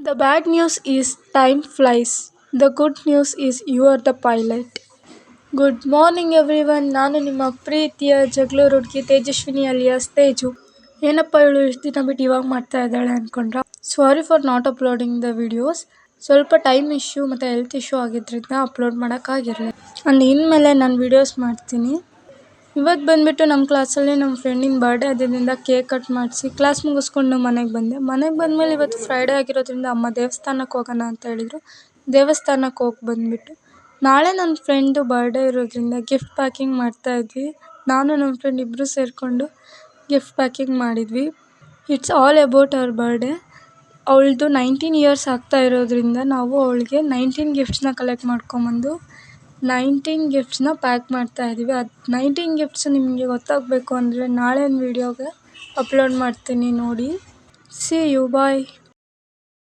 The bad news is time flies. The good news is you are the pilot. Good morning everyone. ನಾನು ನಿಮ್ಮ ಪ್ರೀತಿಯ ಜಗಳೂರು ಹುಡುಗಿ Tejaswini alias Teju. ಏನಪ್ಪ ಇವಳು ಇಷ್ಟು ದಿನ ಬಿಟ್ಟು ಇವಾಗ ಮಾಡ್ತಾ ಇದ್ದಾಳೆ ಅಂದ್ಕೊಂಡ್ರ. Sorry for not uploading the videos. ಸ್ವಲ್ಪ ಟೈಮ್ ಇಶ್ಯೂ ಮತ್ತು ಹೆಲ್ತ್ ಇಶ್ಯೂ ಆಗಿದ್ದರಿಂದ ಅಪ್ಲೋಡ್ ಮಾಡೋಕ್ಕಾಗಿರಲಿಲ್ಲ. ಆ್ಯಂಡ್ ಇನ್ಮೇಲೆ ನಾನು ವಿಡಿಯೋಸ್ ಮಾಡ್ತೀನಿ. ಇವತ್ತು ಬಂದುಬಿಟ್ಟು ನಮ್ಮ ಕ್ಲಾಸಲ್ಲಿ ನಮ್ಮ ಫ್ರೆಂಡಿನ ಬರ್ಡೇ ಆದ್ದರಿಂದ ಕೇಕ್ ಕಟ್ ಮಾಡಿಸಿ ಕ್ಲಾಸ್ ಮುಗಿಸ್ಕೊಂಡು ಮನೆಗೆ ಬಂದೆ. ಮನೆಗೆ ಬಂದಮೇಲೆ ಇವತ್ತು ಫ್ರೈಡೇ ಆಗಿರೋದ್ರಿಂದ ಅಮ್ಮ ದೇವಸ್ಥಾನಕ್ಕೆ ಹೋಗೋಣ ಅಂತ ಹೇಳಿದರು. ದೇವಸ್ಥಾನಕ್ಕೆ ಹೋಗಿ ಬಂದುಬಿಟ್ಟು ನಾಳೆ ನನ್ನ ಫ್ರೆಂಡು ಬರ್ಡೇ ಇರೋದ್ರಿಂದ ಗಿಫ್ಟ್ ಪ್ಯಾಕಿಂಗ್ ಮಾಡ್ತಾಯಿದ್ವಿ. ನಾನು ನಮ್ಮ ಫ್ರೆಂಡ್ ಇಬ್ಬರು ಸೇರಿಕೊಂಡು ಗಿಫ್ಟ್ ಪ್ಯಾಕಿಂಗ್ ಮಾಡಿದ್ವಿ. It's all about our birthday. ಅವಳದು 19 ಇಯರ್ಸ್ ಆಗ್ತಾ ಇರೋದ್ರಿಂದ ನಾವು ಅವಳಿಗೆ 19 ಗಿಫ್ಟ್ಸ್ನ ಕಲೆಕ್ಟ್ ಮಾಡ್ಕೊಂಬಂದು 19 ಗಿಫ್ಟ್ಸ್ನ ಪ್ಯಾಕ್ ಮಾಡ್ತಾಯಿದ್ದೀವಿ. ಅದು 19 ಗಿಫ್ಟ್ಸು ನಿಮಗೆ ಗೊತ್ತಾಗಬೇಕು ಅಂದರೆ ನಾಳೆ ವೀಡಿಯೋಗೆ ಅಪ್ಲೋಡ್ ಮಾಡ್ತೀನಿ ನೋಡಿ. See you bye.